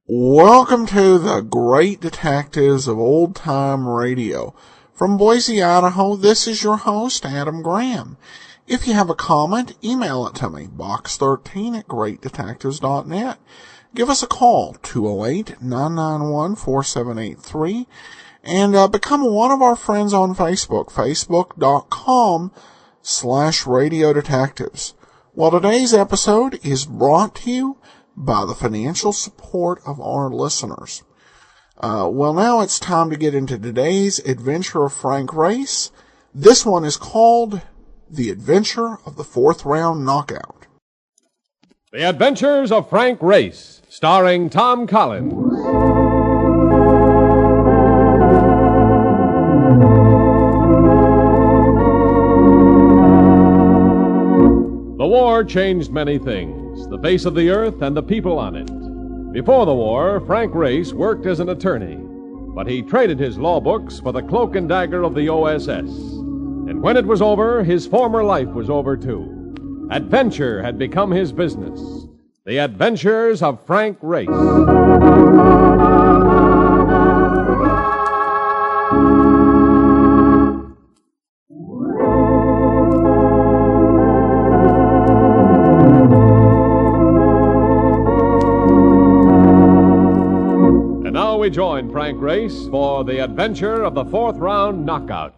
Welcome to the Great Detectives of Old Time Radio. From Boise, Idaho, this is your host, Adam Graham. If you have a comment, email it to me, box13@greatdetectives.net. Give us a call, 208-991-4783, and become one of our friends on Facebook, facebook.com/Radio Detectives. Well, today's episode is brought to you by the financial support of our listeners. Well, now it's time to get into today's adventure of Frank Race. This one is called The Adventure of the Fourth Round Knockout. The Adventures of Frank Race, starring Tom Collins. The war changed many things, the face of the earth and the people on it. Before the war, Frank Race worked as an attorney, but he traded his law books for the cloak and dagger of the OSS. And when it was over, his former life was over too. Adventure had become his business. The Adventures of Frank Race. We join Frank Race for the adventure of the fourth round knockout.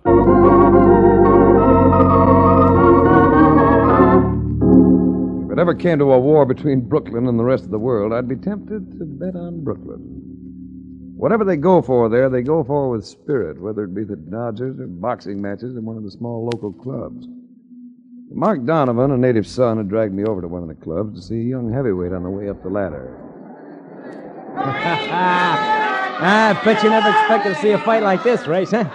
If it ever came to a war between Brooklyn and the rest of the world, I'd be tempted to bet on Brooklyn. Whatever they go for there, they go for with spirit, whether it be the Dodgers or boxing matches in one of the small local clubs. Mark Donovan, a native son, had dragged me over to one of the clubs to see a young heavyweight on the way up the ladder. I bet you never expected to see a fight like this, Race, huh?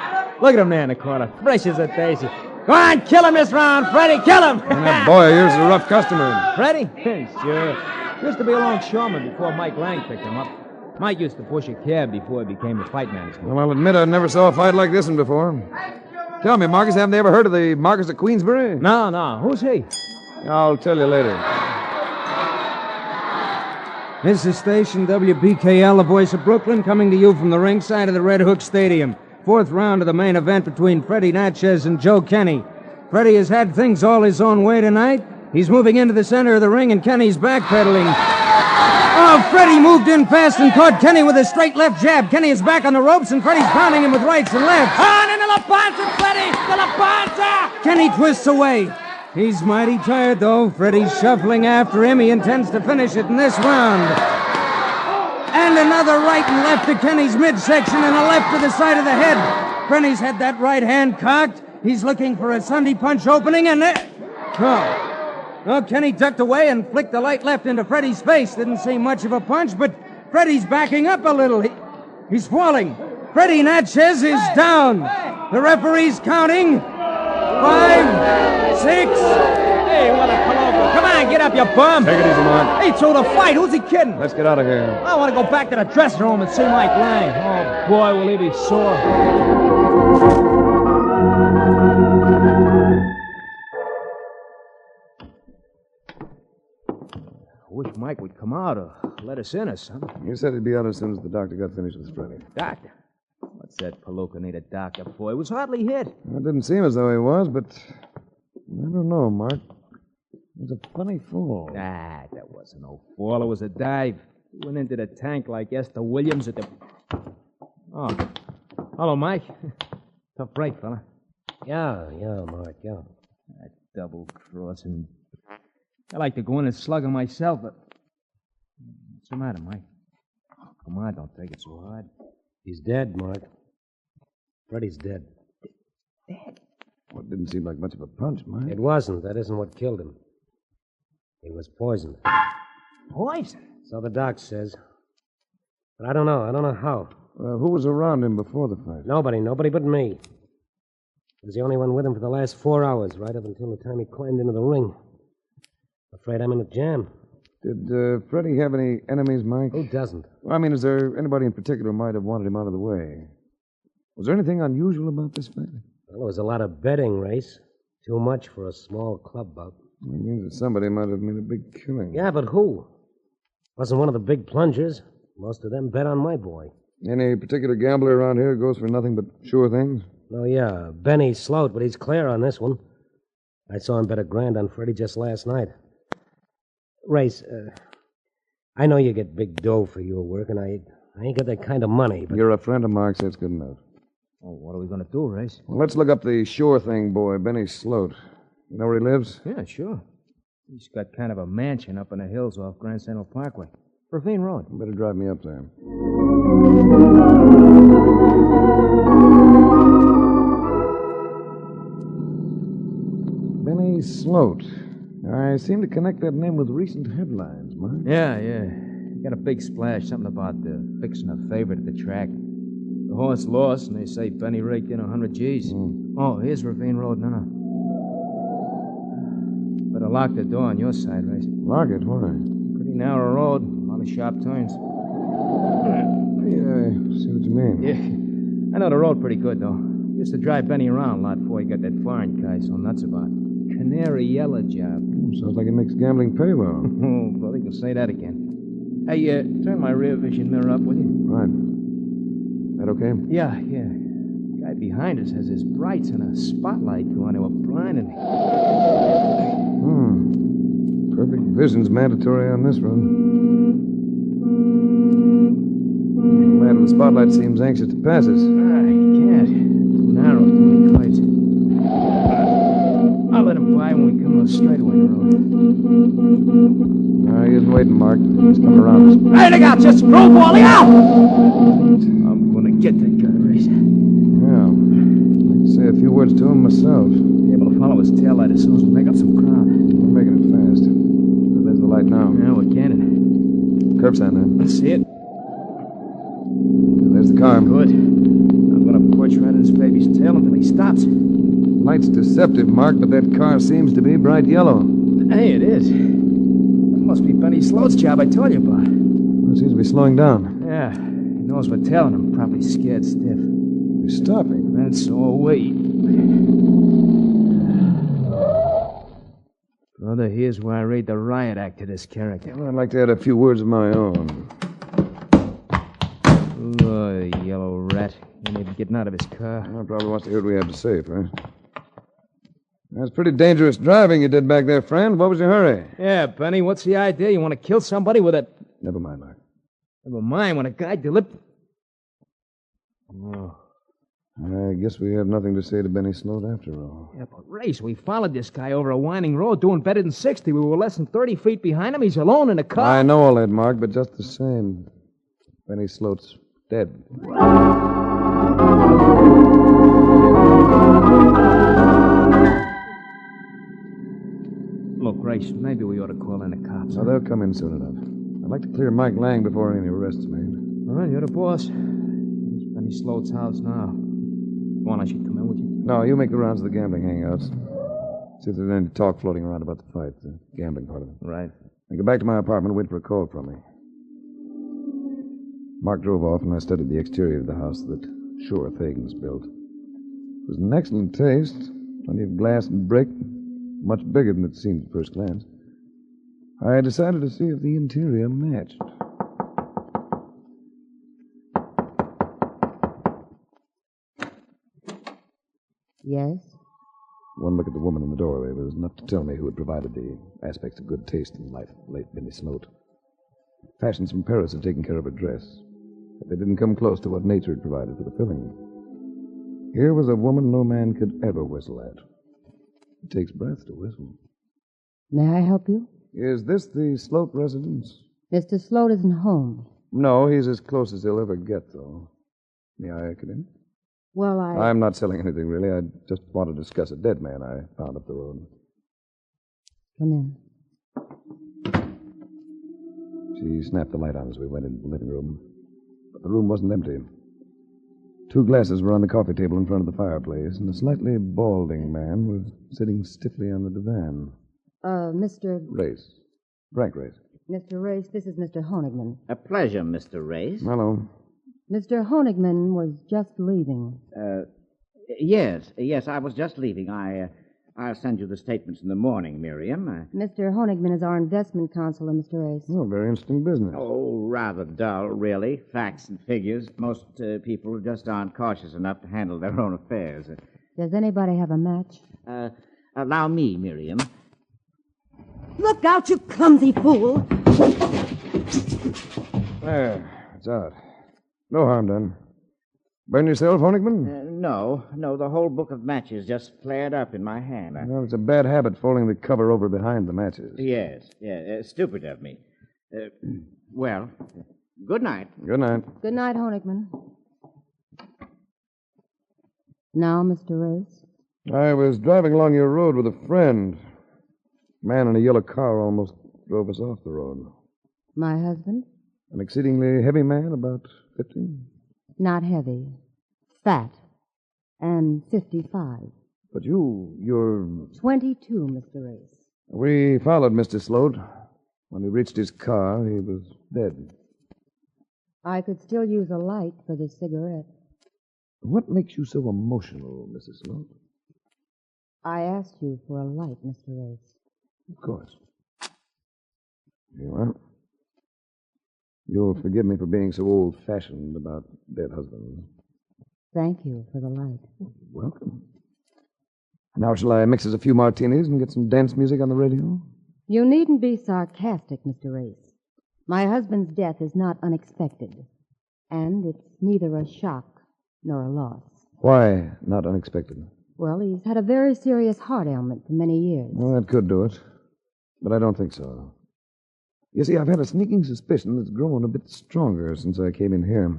Look at him there in the corner, fresh as a daisy. Go on, kill him this round, Freddie, kill him! And that boy of yours is a rough customer. Freddie? Sure. Used to be a longshoreman before Mike Lang picked him up. Mike used to push a cab before he became a fight manager. Well, I'll admit I never saw a fight like this one before. Tell me, Marcus, haven't they ever heard of the Marcus of Queensbury? No. Who's he? I'll tell you later. This is station WBKL, the voice of Brooklyn, coming to you from the ringside of the Red Hook Stadium. Fourth round of the main event between Freddie Natchez and Joe Kenny. Freddie has had things all his own way tonight. He's moving into the center of the ring, and Kenny's backpedaling. Oh, Freddie moved in fast and caught Kenny with a straight left jab. Kenny is back on the ropes, and Freddie's pounding him with rights and lefts. On into La Panza, Freddie! To La Panza! Kenny twists away. He's mighty tired, though. Freddie's shuffling after him. He intends to finish it in this round. And another right and left to Kenny's midsection and a left to the side of the head. Freddie's had that right hand cocked. He's looking for a Sunday punch opening, and there... Oh, Kenny ducked away and flicked the light left into Freddie's face. Didn't seem much of a punch, but Freddie's backing up a little. He's falling. Freddie Natchez is down. The referee's counting. 5, 6. Hey, what a palover. Come on, get up, you bum. Take it easy, Mark. Hey, throw the fight. Who's he kidding? Let's get out of here. I want to go back to the dressing room and see Mike Lang. Oh, boy, will he be sore. I wish Mike would come out or let us in or something. You said he'd be out as soon as the doctor got finished with Freddie. Doctor? What's that Palooka need a doctor for? He was hardly hit. Well, it didn't seem as though he was, but I don't know, Mark. It was a funny fall. Ah, that wasn't no fall. It was a dive. He went into the tank like Esther Williams at the... Oh. Hello, Mike. Tough break, fella. Yeah, Mark, yeah. That double-crossing... I like to go in and slug him myself, but... What's the matter, Mike? Oh, come on, don't take it so hard. He's dead, Mark. Freddie's dead. Dead? Well, it didn't seem like much of a punch, Mark. It wasn't. That isn't what killed him. He was poisoned. Poison? So the doc says. But I don't know. I don't know how. Who was around him before the fight? Nobody but me. I was the only one with him for the last 4 hours, right up until the time he climbed into the ring. Afraid I'm in a jam. Did Freddie have any enemies, Mike? Who doesn't? Well, I mean, is there anybody in particular who might have wanted him out of the way? Was there anything unusual about this fight? Well, there was a lot of betting, Race. Too much for a small club bout. It means that somebody might have made a big killing. Yeah, but who? Wasn't one of the big plungers. Most of them bet on my boy. Any particular gambler around here goes for nothing but sure things? Oh, yeah, Benny Slott, but he's clear on this one. I saw him bet $1,000 on Freddie just last night. Race, I know you get big dough for your work, and I ain't got that kind of money, but... You're a friend of Mark's, that's good enough. Oh, what are we going to do, Race? Well, let's look up the sure thing boy, Benny Slott. You know where he lives? Yeah, sure. He's got kind of a mansion up in the hills off Grand Central Parkway. Ravine Road. You better drive me up there. Benny Slott. I seem to connect that name with recent headlines, Mark. Yeah. He got a big splash, something about fixing a favorite at the track. The horse lost, and they say Benny raked in 100 G's. Oh, here's Ravine Road. No. Better lock the door on your side, Race. Lock it? Why? Pretty narrow road, a lot of sharp turns. Yeah, I see what you mean. Yeah, I know the road pretty good, though. Used to drive Benny around a lot before he got that foreign guy so nuts about. Canary yellow job. Sounds like it makes gambling pay well. Oh, brother, you can say that again. Hey, turn my rear vision mirror up, will you? Right. That okay? Yeah. The guy behind us has his brights and a spotlight going to a blinding me. Perfect vision's mandatory on this run. The man in the spotlight seems anxious to pass us. He can't. Too narrow, too many cars. I'll let him by when we come to the straightaway road. He isn't waiting, Mark. He's coming around us. Hey, look out! Just screwball! Look out! I'm gonna get that guy, Race. Yeah. I'd say a few words to him myself. Be able to follow his taillight as soon as we make up some ground. We're making it fast. There's the light now. Yeah, we're getting Curb sign there. Let's see it. There's the car. Good. I'm gonna push right in this baby's tail until he stops. Light's deceptive, Mark, but that car seems to be bright yellow. Hey, it is. That must be Benny Sloat's job I told you about. It seems to be slowing down. Yeah, he knows we're tailing him. Probably scared stiff. He's stopping. And so are we. Brother, here's where I read the riot act to this character. Well, I'd like to add a few words of my own. Oh, yellow rat. Ain't even getting out of his car. Well, probably wants to hear what we have to say first. That's pretty dangerous driving you did back there, friend. What was your hurry? Yeah, Benny, what's the idea? You want to kill somebody with a... Never mind, Mark. Never mind, when a guy Oh. I guess we have nothing to say to Benny Slott after all. Yeah, but Race, we followed this guy over a winding road doing better than 60. We were less than 30 feet behind him. He's alone in a car. I know all that, Mark, but just the same, Benny Slott's dead. Look, Race, maybe we ought to call in the cops. Now, they'll come in soon enough. I'd like to clear Mike Lang before any arrests are made. All right, you're the boss. It's Benny Sloat's house now. Go on, I should come in with you. No, you make the rounds of the gambling hangouts. See if there's any talk floating around about the fight, the gambling part of it. Right. I go back to my apartment and wait for a call from me. Mark drove off, and I studied the exterior of the house that Sure Things built. It was in excellent taste, plenty of glass and brick, much bigger than it seemed at first glance. I decided to see if the interior matched. Yes? One look at the woman in the doorway was enough to tell me who had provided the aspects of good taste in the life of late Benny Slott. Fashions from Paris had taken care of her dress, but they didn't come close to what nature had provided for the filling. Here was a woman no man could ever whistle at. It takes breath to whistle. May I help you? Is this the Slott residence? Mr. Slott isn't home. No, he's as close as he'll ever get, though. May I come in? Well, I'm not selling anything, really. I just want to discuss a dead man I found up the road. Come in. She snapped the light on as we went into the living room. But the room wasn't empty. 2 glasses were on the coffee table in front of the fireplace, and a slightly balding man was sitting stiffly on the divan. Mr. Race. Frank Race. Mr. Race, this is Mr. Honigman. A pleasure, Mr. Race. Hello. Mr. Honigman was just leaving. Yes, I was just leaving. I'll send you the statements in the morning, Miriam. Mr. Honigman is our investment counselor, Mr. Race. Oh, very interesting business. Oh, rather dull, really. Facts and figures. Most people just aren't cautious enough to handle their own affairs. Does anybody have a match? Allow me, Miriam. Look out, you clumsy fool! There. It's out. No harm done. Burn yourself, Honigman? No, the whole book of matches just flared up in my hand. Well, it's a bad habit folding the cover over behind the matches. Yes, stupid of me. Well, good night. Good night. Good night, Honigman. Now, Mr. Race. I was driving along your road with a friend. A man in a yellow car almost drove us off the road. My husband? An exceedingly heavy man, about 50. Not heavy. Fat. And 55. But you're... 22, Mr. Race. We followed Mr. Slott. When he reached his car, he was dead. I could still use a light for this cigarette. What makes you so emotional, Mrs. Slott? I asked you for a light, Mr. Race. Of course. Here you are. You'll forgive me for being so old-fashioned about dead husbands. Thank you for the light. Welcome. Now shall I mix us a few martinis and get some dance music on the radio? You needn't be sarcastic, Mr. Race. My husband's death is not unexpected. And it's neither a shock nor a loss. Why not unexpected? Well, he's had a very serious heart ailment for many years. Well, that could do it. But I don't think so. You see, I've had a sneaking suspicion that's grown a bit stronger since I came in here.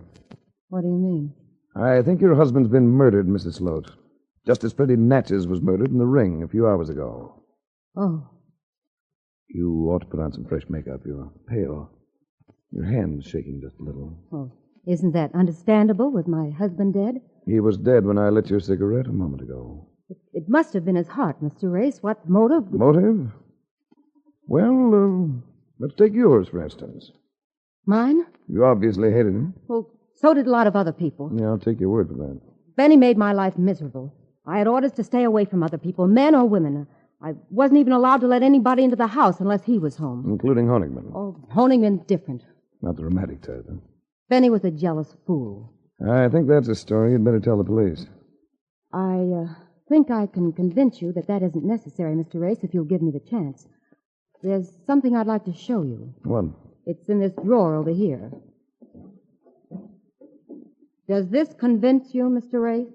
What do you mean? I think your husband's been murdered, Mrs. Slott. Just as Freddie Natchez was murdered in the ring a few hours ago. Oh. You ought to put on some fresh makeup. You're pale. Your hand's shaking just a little. Oh, isn't that understandable with my husband dead? He was dead when I lit your cigarette a moment ago. It must have been his heart, Mr. Race. What motive? Motive? Well, let's take yours, for instance. Mine? You obviously hated him. Well, so did a lot of other people. Yeah, I'll take your word for that. Benny made my life miserable. I had orders to stay away from other people, men or women. I wasn't even allowed to let anybody into the house unless he was home. Including Honigman. Oh, Honigman's different. Not the romantic type, huh? Benny was a jealous fool. I think that's a story you'd better tell the police. I think I can convince you that isn't necessary, Mr. Race, if you'll give me the chance. There's something I'd like to show you. What? It's in this drawer over here. Does this convince you, Mr. Race?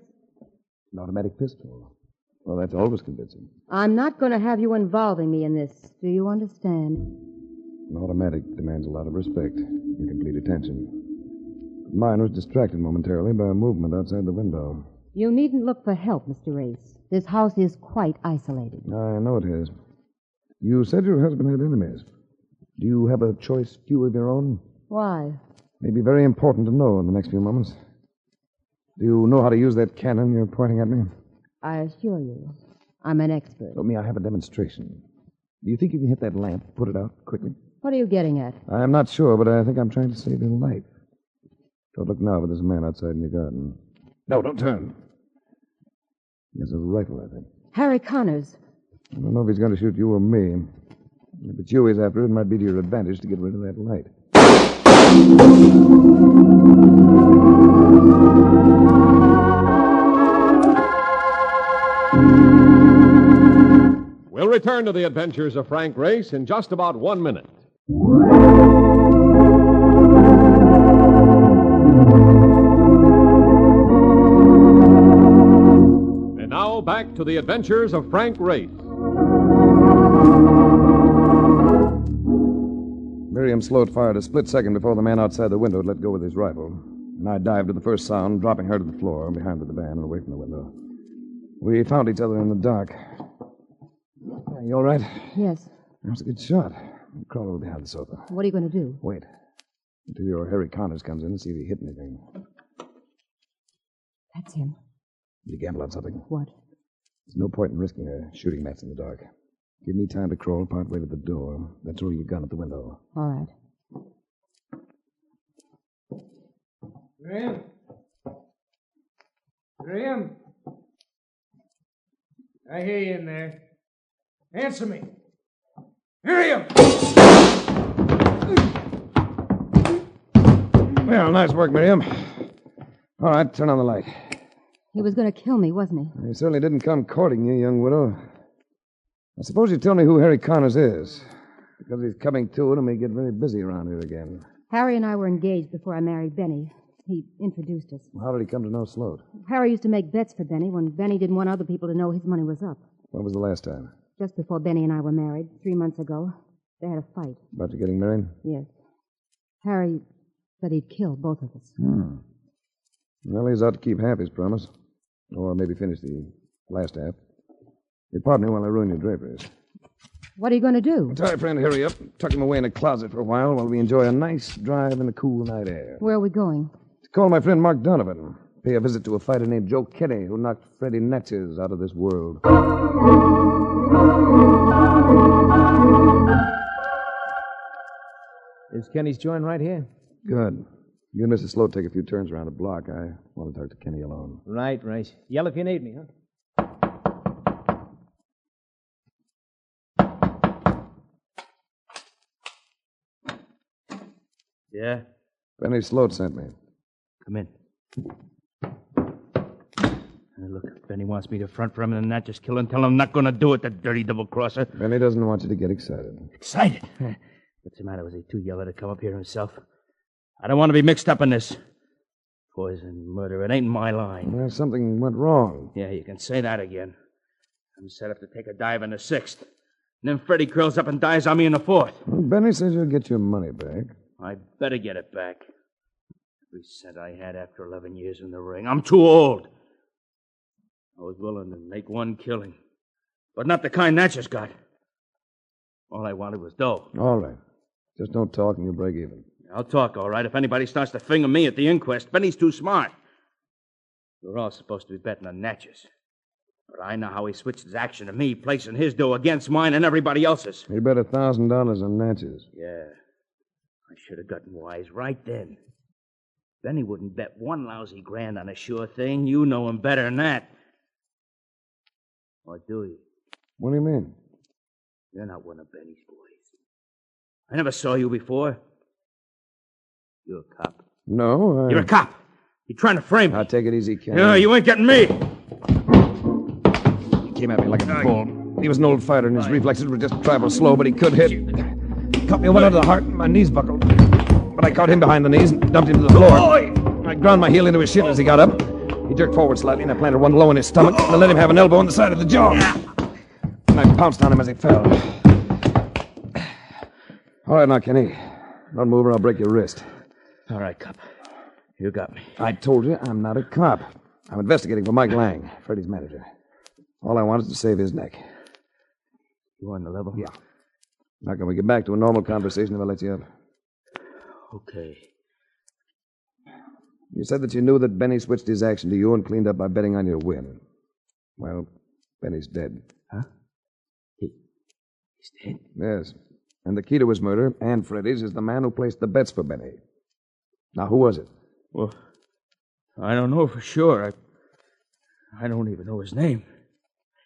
An automatic pistol. Well, that's always convincing. I'm not going to have you involving me in this. Do you understand? An automatic demands a lot of respect and complete attention. Mine was distracted momentarily by a movement outside the window. You needn't look for help, Mr. Race. This house is quite isolated. I know it is. You said your husband had enemies. Do you have a choice few of your own? Why? May be very important to know in the next few moments. Do you know how to use that cannon you're pointing at me? I assure you, I'm an expert. Let me have a demonstration. Do you think you can hit that lamp, put it out quickly? What are you getting at? I'm not sure, but I think I'm trying to save your life. Don't look now, but there's a man outside in your garden. No, don't turn. He has a rifle, I think. Harry Connors. I don't know if he's going to shoot you or me. If it's you he's after, it might be to your advantage to get rid of that light. We'll return to the adventures of Frank Race in just about 1 minute. And now back to the adventures of Frank Race. Miriam Slott fired a split second before the man outside the window had let go with his rifle. And I dived to the first sound, dropping her to the floor behind the divan and away from the window. We found each other in the dark. You all right? Yes. That was a good shot. Crawl over behind the sofa. What are you going to do? Wait. Until your Harry Connors comes in and see if he hit anything. That's him. You gamble on something. What? There's no point in risking a shooting match in the dark. Give me time to crawl part way to the door, then throw your gun at the window. All right. Graham? Graham? I hear you in there. Answer me. Miriam! Well, nice work, Miriam. All right, turn on the light. He was going to kill me, wasn't he? He certainly didn't come courting you, young widow. I suppose you tell me who Harry Connors is. Because he's coming to it and may get very busy around here again. Harry and I were engaged before I married Benny. He introduced us. How did he come to know Slott? Harry used to make bets for Benny when Benny didn't want other people to know his money was up. When was the last time? Just before Benny and I were married, 3 months ago. They had a fight. About you getting married? Yes. Harry said he'd kill both of us. Well, he's ought to keep half his promise. Or maybe finish the last half. You pardon me while I ruin your draperies. What are you going to do? Tie a friend Harry up, tuck him away in a closet for a while we enjoy a nice drive in the cool night air. Where are we going? To call my friend Mark Donovan. Pay a visit to a fighter named Joe Kenny who knocked Freddie Natchez out of this world. Is Kenny's joint right here? Good. You and Mrs. Slott take a few turns around the block. I want to talk to Kenny alone. Right. Yell if you need me, huh? Yeah? Benny Slott sent me. Come in. Look, if Benny wants me to front for him and not just kill him, tell him I'm not going to do it, the dirty double-crosser. Benny doesn't want you to get excited. Excited? What's the matter? Was he too yellow to come up here himself? I don't want to be mixed up in this. Poison, murder, it ain't my line. Well, something went wrong. Yeah, you can say that again. I'm set up to take a dive in the 6th. And then Freddie curls up and dies on me in the 4th. Well, Benny says you'll get your money back. I better get it back. Every cent I had after 11 years in the ring. I'm too old. I was willing to make one killing, but not the kind Natchez got. All I wanted was dough. All right. Just don't talk and you'll break even. I'll talk, all right, if anybody starts to finger me at the inquest. Benny's too smart. We're all supposed to be betting on Natchez. But I know how he switched his action to me, placing his dough against mine and everybody else's. He bet $1,000 on Natchez. Yeah. I should have gotten wise right then. Benny wouldn't bet one lousy grand on a sure thing. You know him better than that. Or do you? What do you mean? You're not one of Benny's boys. I never saw you before. You're a cop. No, You're a cop. You're trying to frame me. I'll take it easy, Ken. No, you ain't getting me. He came at me like a bull. He was an old fighter, and his reflexes were just trifle slow, but he could hit. Caught me one under the heart, and my knees buckled. But I caught him behind the knees and dumped him to the floor. I ground my heel into his shin as he got up. He jerked forward slightly, and I planted one low in his stomach, and I let him have an elbow on the side of the jaw. And I pounced on him as he fell. All right, now, Kenny. Don't move or I'll break your wrist. All right, cop. You got me. I told you I'm not a cop. I'm investigating for Mike Lang, Freddie's manager. All I want is to save his neck. You on the level? Yeah. Now, can we get back to a normal conversation if I let you up? Okay. You said that you knew that Benny switched his action to you and cleaned up by betting on your win. Well, Benny's dead. Huh? He's dead? Yes. And the key to his murder, and Freddie's, is the man who placed the bets for Benny. Now, who was it? Well, I don't know for sure. I don't even know his name.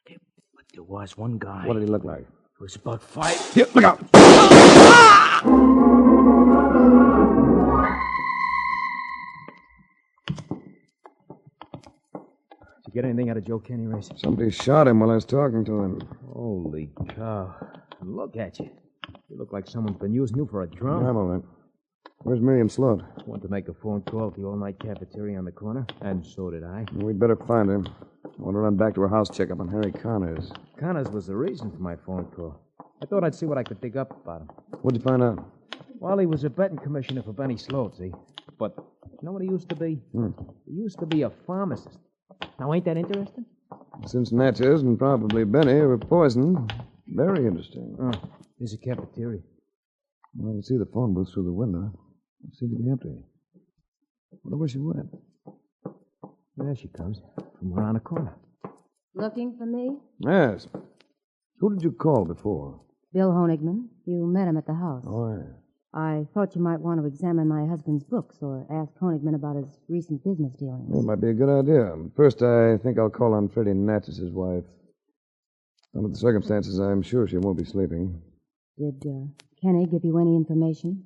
But there was one guy. What did he look like? It was about 5... Here, look out! Did you get anything out of Joe Kenny, Race? Somebody shot him while I was talking to him. Holy cow. Look at you. You look like someone's been using you for a drum. I'm all right. Where's Miriam Slott? Want to make a phone call at the all-night cafeteria on the corner, and so did I. We'd better find her. I want to run back to her house checkup on Harry Connors. Connors was the reason for my phone call. I thought I'd see what I could dig up about him. What'd you find out? Well, he was a betting commissioner for Benny Slott, see? But you know what he used to be? He used to be a pharmacist. Now, ain't that interesting? Since Natchez and probably Benny were poisoned, very interesting. Oh, there's a cafeteria. Well, I can see the phone booth through the window. It seemed to be empty. Wonder where she went. There she comes, from around the corner. Looking for me? Yes. Who did you call before? Bill Honigman. You met him at the house. Oh, yeah. I thought you might want to examine my husband's books or ask Honigman about his recent business dealings. Well, it might be a good idea. First, I think I'll call on Freddie Natchez' wife. Under the circumstances, I'm sure she won't be sleeping. Did Kenny give you any information?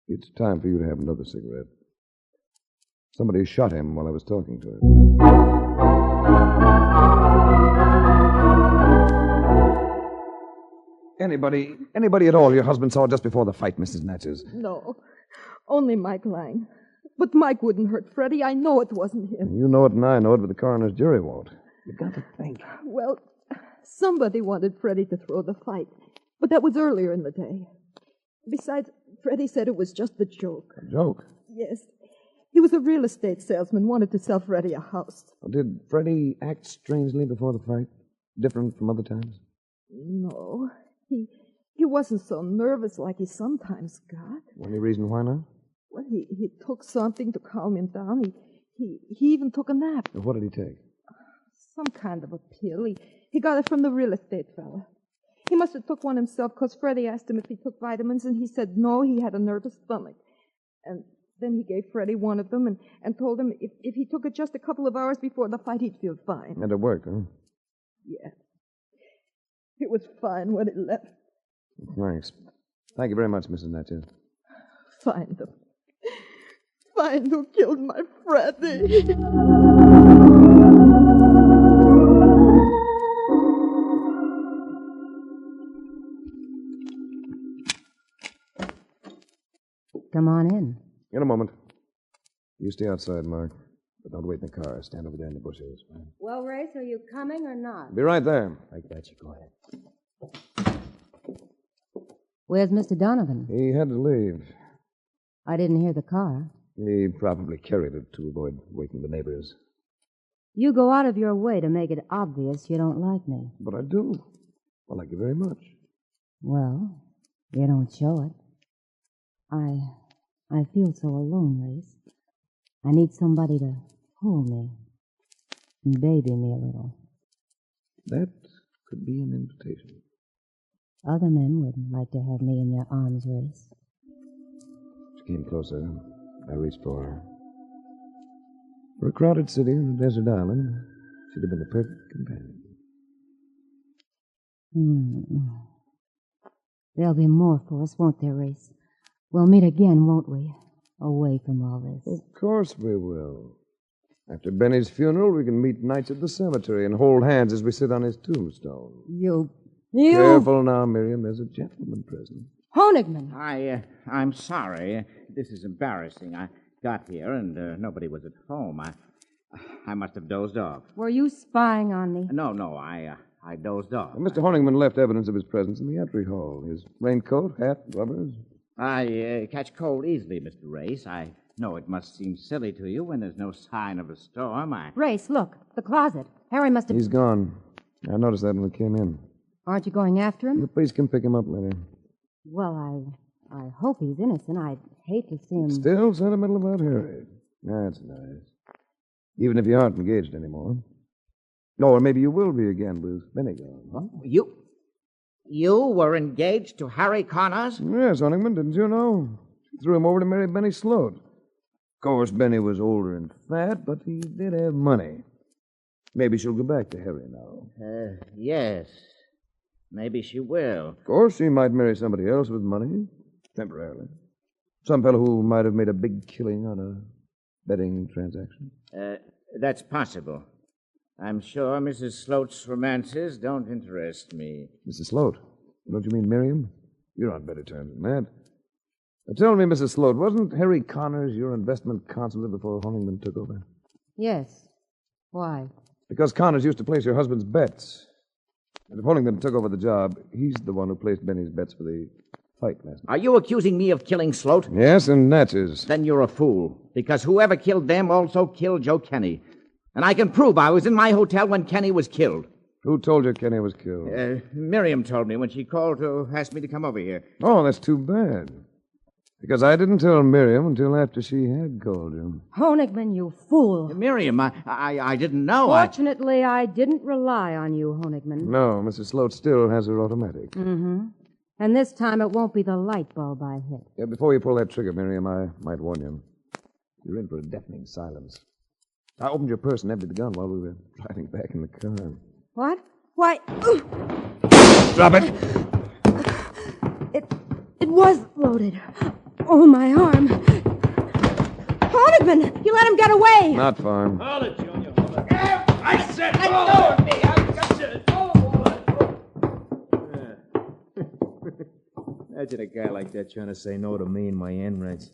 It's time for you to have another cigarette. Somebody shot him while I was talking to him. Anybody at all your husband saw just before the fight, Mrs. Natchez? No, only Mike Lang. But Mike wouldn't hurt Freddie. I know it wasn't him. You know it and I know it, but the coroner's jury won't. You've got to think. Well, somebody wanted Freddie to throw the fight, but that was earlier in the day. Besides, Freddie said it was just a joke. A joke? Yes. He was a real estate salesman, wanted to sell Freddie a house. Did Freddie act strangely before the fight? Different from other times? No. He wasn't so nervous like he sometimes got. Any reason why not? Well, he took something to calm him down. He even took a nap. What did he take? Some kind of a pill. He got it from the real estate fella. He must have took one himself because Freddie asked him if he took vitamins, and he said no, he had a nervous stomach. And then he gave Freddie one of them and told him if he took it just a couple of hours before the fight, he'd feel fine. And it worked, huh? Yeah. It was fine when it left. Thanks. Thank you very much, Mrs. Natchez. Find them. Find who killed my Freddie. Come on in. In a moment. You stay outside, Mark. But don't wait in the car. Stand over there in the bushes. Well, Race, are you coming or not? Be right there. I got you. Go ahead. Where's Mr. Donovan? He had to leave. I didn't hear the car. He probably carried it to avoid waking the neighbors. You go out of your way to make it obvious you don't like me. But I do. I like you very much. Well, you don't show it. I feel so alone, Race. I need somebody to hold me and baby me a little. That could be an invitation. Other men would like to have me in their arms, Race. She came closer. I reached for her. For a crowded city on a desert island, she'd have been the perfect companion. There'll be more for us, won't there, Race? We'll meet again, won't we? Away from all this. Of course we will. After Benny's funeral, we can meet nights at the cemetery and hold hands as we sit on his tombstone. You... Careful now, Miriam. There's a gentleman present. Honigman! I'm sorry. This is embarrassing. I got here and nobody was at home. I must have dozed off. Were you spying on me? No, I dozed off. Well, Mr. Honigman left evidence of his presence in the entry hall. His raincoat, hat, rubbers. I catch cold easily, Mr. Race. I know it must seem silly to you when there's no sign of a storm. Race, look. The closet. Harry must have... He's gone. I noticed that when we came in. Aren't you going after him? The police can pick him up later. Well, I hope he's innocent. I'd hate to see him... Still sentimental about Harry. That's nice. Even if you aren't engaged anymore. No, or maybe you will be again with Benny gone. Huh? You were engaged to Harry Connors? Yes, Honigman, didn't you know? She threw him over to marry Benny Slott. Of course, Benny was older and fat, but he did have money. Maybe she'll go back to Harry now. Yes. Maybe she will. Of course, she might marry somebody else with money, temporarily. Some fellow who might have made a big killing on a betting transaction. That's possible. I'm sure Mrs. Sloat's romances don't interest me. Mrs. Slott? Don't you mean Miriam? You're on better terms than that. Now, tell me, Mrs. Slott, wasn't Harry Connors your investment consultant before Honigman took over? Yes. Why? Because Connors used to place your husband's bets. And if Honigman took over the job, he's the one who placed Benny's bets for the fight last night. Are you accusing me of killing Slott? Yes, and Natchez. Then you're a fool, because whoever killed them also killed Joe Kenny. And I can prove I was in my hotel when Kenny was killed. Who told you Kenny was killed? Miriam told me when she called to ask me to come over here. Oh, that's too bad. Because I didn't tell Miriam until after she had called you. Honigman, you fool. Miriam, I didn't know. Fortunately, I didn't rely on you, Honigman. No, Mrs. Slott still has her automatic. Mm-hmm. And this time it won't be the light bulb I hit. Yeah, before you pull that trigger, Miriam, I might warn you. You're in for a deafening silence. I opened your purse and emptied the gun while we were driving back in the car. What? Why? Drop it! It was loaded. Oh, my arm. Honigman, you let him get away. Not far. Hold it, Junior. Hold it. I said, let go of me. Imagine a guy like that trying to say no to me and my end rents.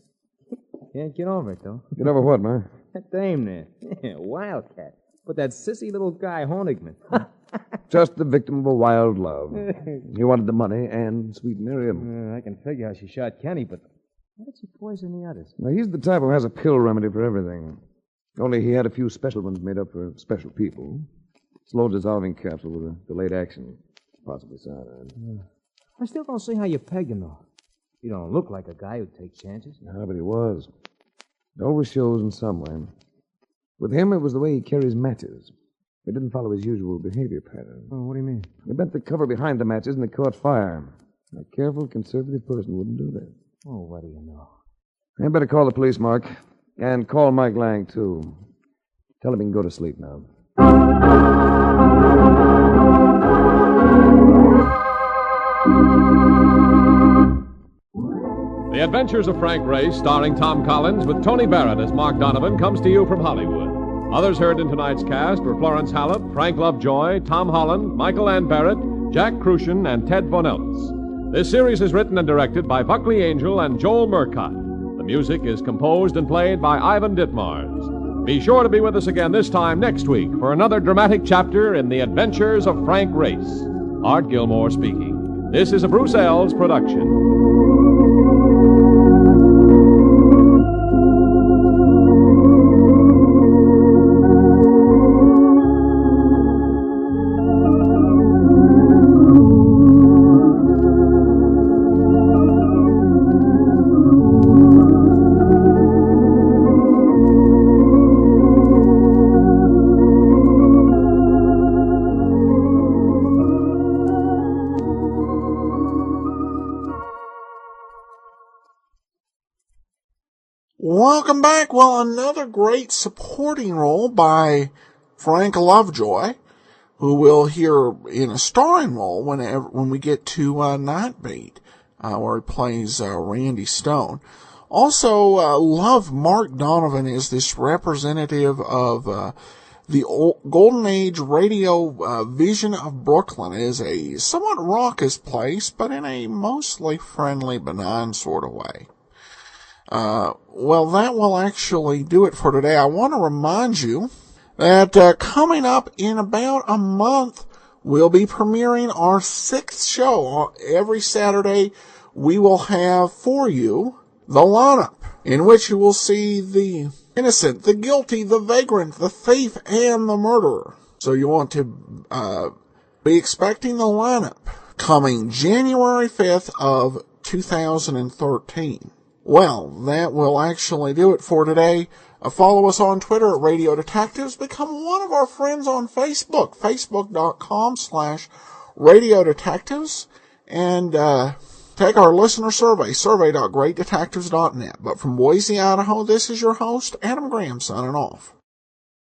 Can't get over it, though. Get over what, man? That dame there. Yeah, wildcat. But that sissy little guy, Honigman. Just the victim of a wild love. He wanted the money and sweet Miriam. I can figure how she shot Kenny, but how did she poison the others? Now, he's the type who has a pill remedy for everything. Only he had a few special ones made up for special people. Slow dissolving capsule with a delayed action. Possibly cyanide. I still don't see how you pegged him, though. You don't look like a guy who'd take chances. No, but he was. It always shows in some way. With him, it was the way he carries matches. He didn't follow his usual behavior pattern. Oh, what do you mean? He bent the cover behind the matches and they caught fire. A careful, conservative person wouldn't do that. Oh, what do you know? I better call the police, Mark. And call Mike Lang, too. Tell him he can go to sleep now. The Adventures of Frank Race, starring Tom Collins with Tony Barrett as Mark Donovan, comes to you from Hollywood. Others heard in tonight's cast were Florence Hallett, Frank Lovejoy, Tom Holland, Michael Ann Barrett, Jack Crucian, and Ted Von Eltz. This series is written and directed by Buckley Angel and Joel Murcott. The music is composed and played by Ivan Ditmars. Be sure to be with us again this time next week for another dramatic chapter in The Adventures of Frank Race. Art Gilmore speaking. This is a Bruce Ells production. Welcome back. Well, another great supporting role by Frank Lovejoy, who we'll hear in a starring role when we get to Nightbeat, where he plays Randy Stone. Also, love Mark Donovan is this representative of the Golden Age radio vision of Brooklyn. It is a somewhat raucous place, but in a mostly friendly, benign sort of way. Well, that will actually do it for today. I want to remind you that coming up in about a month, we'll be premiering our 6th show. Every Saturday, we will have for you The Lineup, in which you will see the innocent, the guilty, the vagrant, the thief, and the murderer. So you want to be expecting The Lineup coming January 5th of 2013. Well, that will actually do it for today. Follow us on Twitter at Radio Detectives. Become one of our friends on Facebook, facebook.com/Radio Detectives. And take our listener survey, survey.greatdetectives.net. But from Boise, Idaho, this is your host, Adam Graham, signing off.